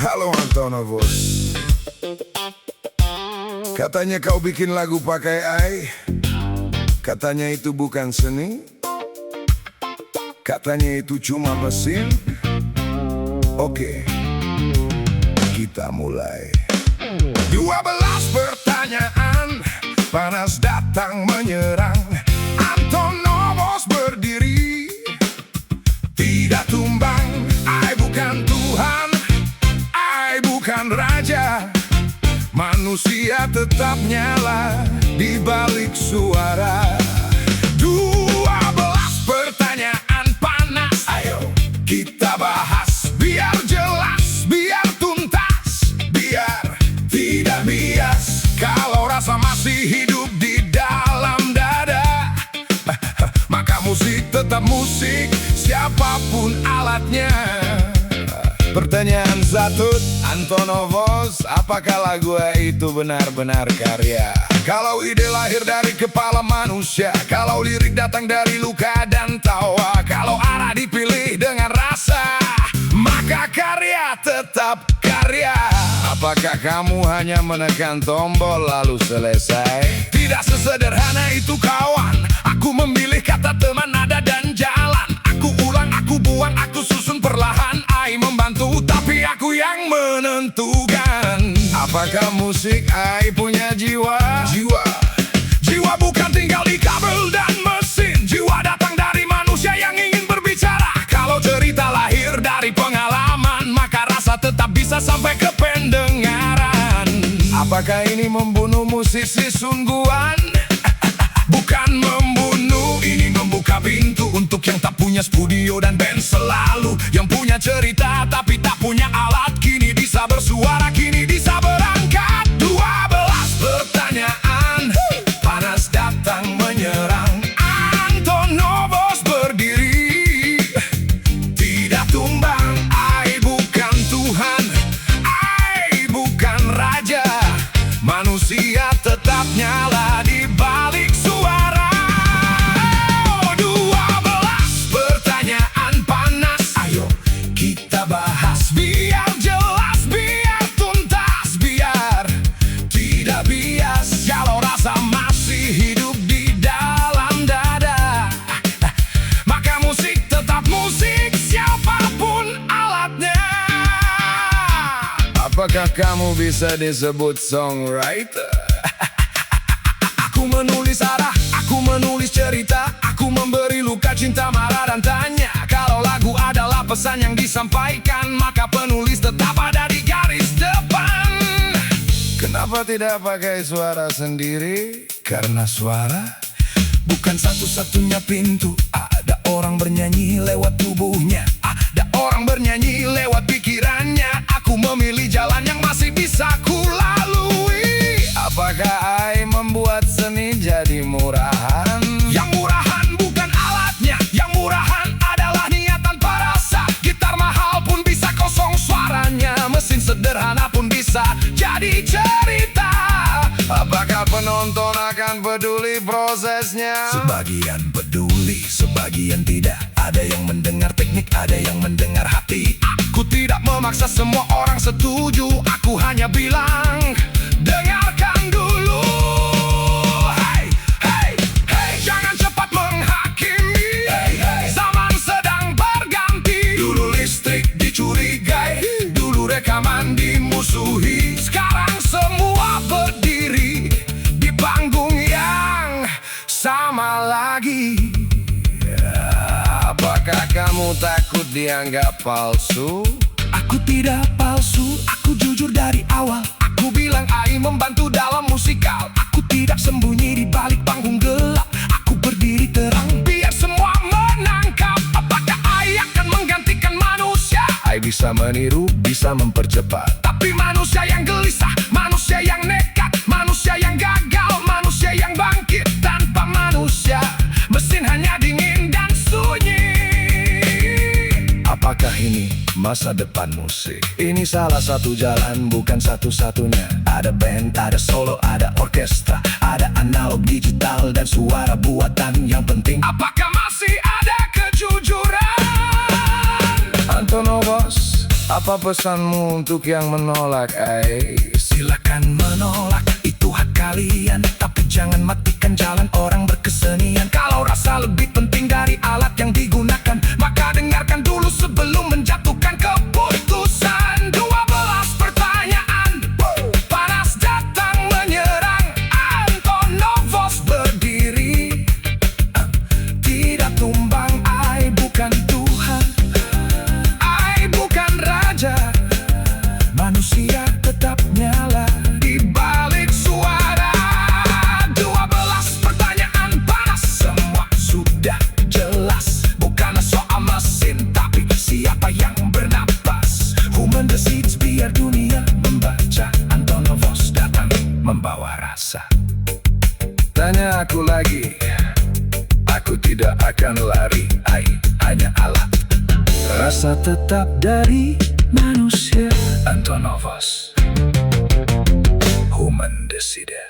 Halo Antonovos, katanya kau bikin lagu pakai AI. Katanya itu bukan seni. Katanya itu cuma mesin. Oke, kita mulai. 12 pertanyaan panas datang menyerang. Antonovos berdiri, tidak tumbang. I bukan Tuhan, I bukan raja. Manusia tetap nyala di balik suara. 12 pertanyaan panas, ayo kita bahas. Biar jelas, biar tuntas, biar tidak bias. Kalau rasa masih hidup di dalam dada, maka musik tetap musik, siapapun alatnya. Pertanyaan satu, Antonovos, apakah lagu itu benar-benar karya? Kalau ide lahir dari kepala manusia, kalau lirik datang dari luka dan tawa, kalau arah dipilih dengan rasa, maka karya tetap karya. Apakah kamu hanya menekan tombol lalu selesai? Tidak sesederhana itu kawan. Aku memilih kata, teman, nada, dan jalan. Aku ulang, aku buang, aku susun perlahan. AI membantu, tapi aku yang menentukan. Apakah musik AI punya jiwa? Jiwa bukan tinggal di kabel dan mesin. Jiwa datang dari manusia yang ingin berbicara. Kalau cerita lahir dari pengalaman, maka rasa tetap bisa sampai ke pendengaran. Apakah ini membunuh musisi sungguhan? Bukan membunuh, ini membuka pintu untuk yang tak punya studio dan band selalu. Yang punya cerita tapi tak punya alat, kini bisa bersuara, kini bisa berangkat. 12 pertanyaan panas datang menyerang. Antonovos berdiri, tidak tumbang. I bukan Tuhan, I bukan raja. Manusia tetap nyala di balik suara. 12 pertanyaan panas, ayo kita bahas. Biar jelas, biar tuntas, biar tidak bias. Kalau rasa masih hidup di dalam dada, maka musik tetap musik, siapapun alatnya. Apakah kamu bisa disebut songwriter? Aku menulis arah, aku menulis cerita, aku memberi luka, cinta, marah, dan tanya. Kalau lagu adalah pesan yang disampaikan, maka penulis tetap ada di garis depan. Kenapa tidak pakai suara sendiri? Karena suara bukan satu-satunya pintu. Ada orang bernyanyi lewat tubuhnya, ada orang bernyanyi lewat pikirannya. Aku memilih jalan yang masih bisa ku lalui. Apakah AI membuat seni jadi murahan? Yang murahan bukan alatnya, yang murahan adalah niat tanpa rasa. Gitar mahal pun bisa kosong suaranya, mesin sederhana pun bisa jadi cerita. Apakah penonton akan peduli prosesnya? Sebagian peduli, sebagian tidak. Ada yang mendengar teknik, ada yang mendengar hati. Aku tidak memaksa semua orang setuju. Aku hanya bilang, dengarkan dulu. Hey, hey, hey, jangan cepat menghakimi. Zaman sedang berganti. Dulu listrik dicurigai, dulu rekaman dimusuhi. Sekarang semua berdiri di panggung yang sama lagi. Apakah kamu takut dianggap palsu? Aku tidak palsu, aku jujur dari awal. Aku bilang AI membantu dalam musikal. Aku tidak sembunyi di balik panggung gelap. Aku berdiri terang biar semua menangkap. Apakah AI akan menggantikan manusia? AI bisa meniru, bisa mempercepat. Tapi manusia yang gelisah, manusia yang nekat, manusia yang gagal, manusia yang bangkit. Tanpa manusia, mesin hanya dingin dan sunyi. Apakah ini masa depan musik? Ini salah satu jalan, bukan satu-satunya. Ada band, ada solo, ada orkestra, ada analog, digital, dan suara buatan. Yang penting, apakah masih ada kejujuran? Antonovos, Apa pesanmu untuk yang menolak, Silakan menolak, itu hak kalian. Tapi jangan matikan jalan orang berkesenian. Kalau rasa lebih penting dari alat yang digunakan, maka dengarkan dulu sebelum menjatuhkan keputusan. 12 pertanyaan, panas datang menyerang. Antonovos berdiri, tidak tumbang. I bukan Tuhan, I bukan Raja. Manusia tetap nyala di balik suara. 12 pertanyaan panas, semua sudah jelas. Bukan soal mesin, tapi siapa yang bernapas. Human the seeds, biar dunia membaca. Antonovos datang membawa rasa. tanya aku lagi, aku tidak akan lari, hanya alat. Rasa tetap dari manusia. Antonovos, Human the Seeds.